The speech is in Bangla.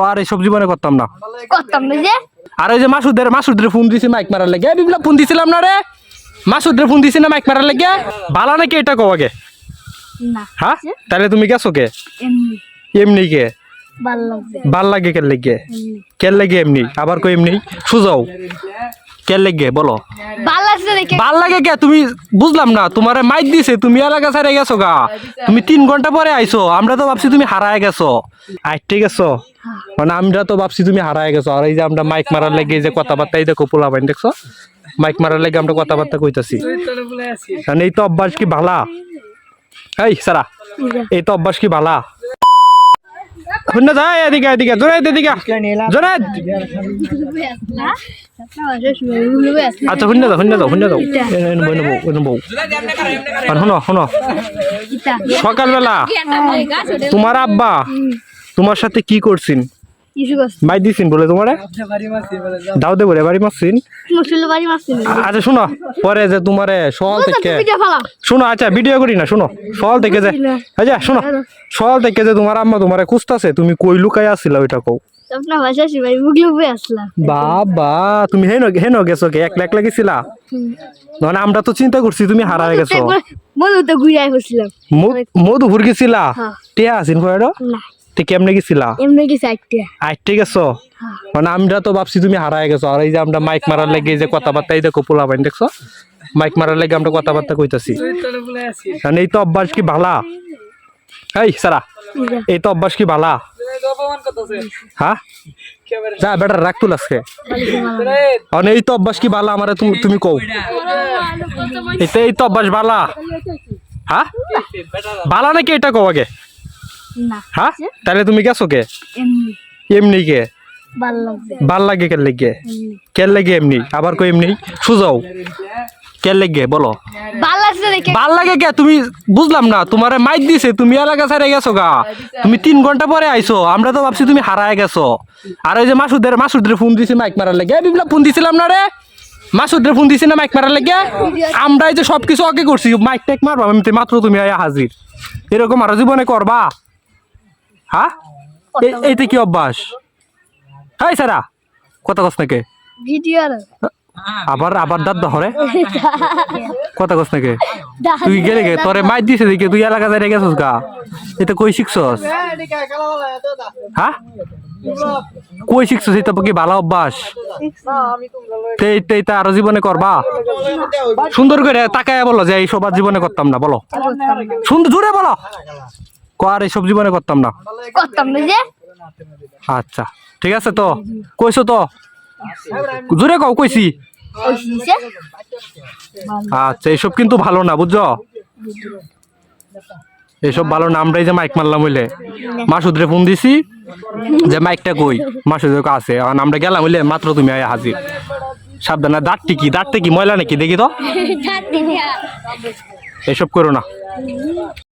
আর এই সবজি মনে করতাম না যে আর ওই যে মাসুদের ফোন দিছি মাইক মারার লেগে বিপ্লব ফোন দিছিলাম না রে মাসুদের ফোন দিছি না মাইক মারার লেগে ভালো নাকি এটা কও আগে না হ্যাঁ তাহলে তুমি গেছো কে এমনি এমনি কে ভাল লাগে কেন লাগে এমনি আবার কই এমনি সুজাও কেন লাগে বলো ভাল লাগছে দেখে ভাল লাগে কে তুমি বুঝলাম না তোমারে মাইক দিছে তুমি এলাকা ছেড়ে গেছো গা তুমি 3 ঘন্টা পরে আইছো আমরা তো ভাবছি তুমি হারায় গেছো আইতে গেছো মানে আমরা তো ভাবছি তুমি হারায় গেছো আর এই যে আমরা মাইক মারার লাগে যে কথাবার্তা এই দেখো পোলা বাইন দেখছো মাইক মারার লাগে আমরা কথাবার্তা কইতাছি মানে এই তো অভ্যাস কি ভালা এই সারা এই তো অভ্যাস কি ভালা শুন না যায় এদিকে জোনায়েদ এদিকে জোনায়েদ আচ্ছা শুন যাও আর শোনো সকালবেলা তোমার আব্বা তোমার সাথে কি করছেন মাই দিছিন বলে তোমারে দাও দে বলে বাড়ি মারছিন আচ্ছা শোনো পরে যে তোমারে সকাল থেকে শোনো আচ্ছা ভিডিও করি না শোনো সকাল থেকে যে আচ্ছা শোনো সকাল থেকে যে তোমার আম্মা তোমারে খুঁজতাছে তুমি কই লুকাই আসছিলা ওইটা কও বাবা তুমি হেন গেছো কে একলা গেছিলা মানে আমরা তো চিন্তা করছি তুমি হারায় গেছো মধুপুর গেছিলা টিয়া আছেন কয়ডো তে কেমনে গেছিলা আইতে গেছো মানে আমরা তো ভাবছি তুমি হারায় গেছো আর এই যে আমরা মাইক মারার লাগে যে কথাবার্তা এই দেখো পোলা বাইন দেখছো মাইক মারার লাগে আমরা কথাবার্তা কইতাছি মানে এই তো অভ্যাস কি ভালা এই সারা এই তো অভ্যাস কি ভালা হ্যাঁ যা বেটা রাখ তুল আজকে এই তো অভ্যাস কি ভালা আমারে তুমি কও এই তো অভ্যাস ভালা হ্যাঁ ভালা নাকি এটা কও আগে হ্যাঁ তাহলে তুমি গেছো কে এমনি কে ভাল লাগে কেন লাগে এমনি আবার কই এমনি সুজাও কেন লাগে বলো ভাল লাগে কে তুমি বুঝলাম না তোমারে মাইক দিছে তুমি এলাকা ছেড়ে গেছো গা তুমি 3 ঘন্টা পরে আইছো আমরা তো ভাবছি তুমি হারায় গেছো আর ওই যে মাসুদের ফোন দিছি মাইক মারার লেগে বিপ্লব ফোন দিছিলাম না রে মাসুদের ফোন দিছি না মাইক মারার লেগে আমরা এই যে সবকিছু ওকে করছি মাইক টেক মারবা মাত্র তুমি হাজির এরকম আরো জীবনে করবা হ্যাঁ এইটা কি অভ্যাস হাই সারা কথা কস নাকি আবার দাঁত ধরে কথা কস নাকি তুই গেলে গে তোরে মাইক দিছে দেখে তুই এলাকা যাই গেছস গা এটা কই শিখছস হ্যাঁ কই শিখছস এটা কি ভালো অভ্যাস এইটা আরো জীবনে করবা সুন্দর করে তাকায় বলো যে এই সবার জীবনে করতাম না বলো সুন্দর জোরে বলো আর এই সব জীবনে করতাম না যে আচ্ছা ঠিক আছে তো কইছো তো জোরে কও কইছি আচ্ছা এইসব কিন্তু ভালো না বুঝছো এইসব ভালো না আমরাই যে মাইক মারলাম হইলে মাসুদরে ফোন দিছি যে মাইকটা কই মাসুদের কাছে আর আমরা গেলাম হইলে মাত্র তুমি হাজির সাবধানে দাঁতটি কি ময়লা নাকি দেখি তো এইসব করো না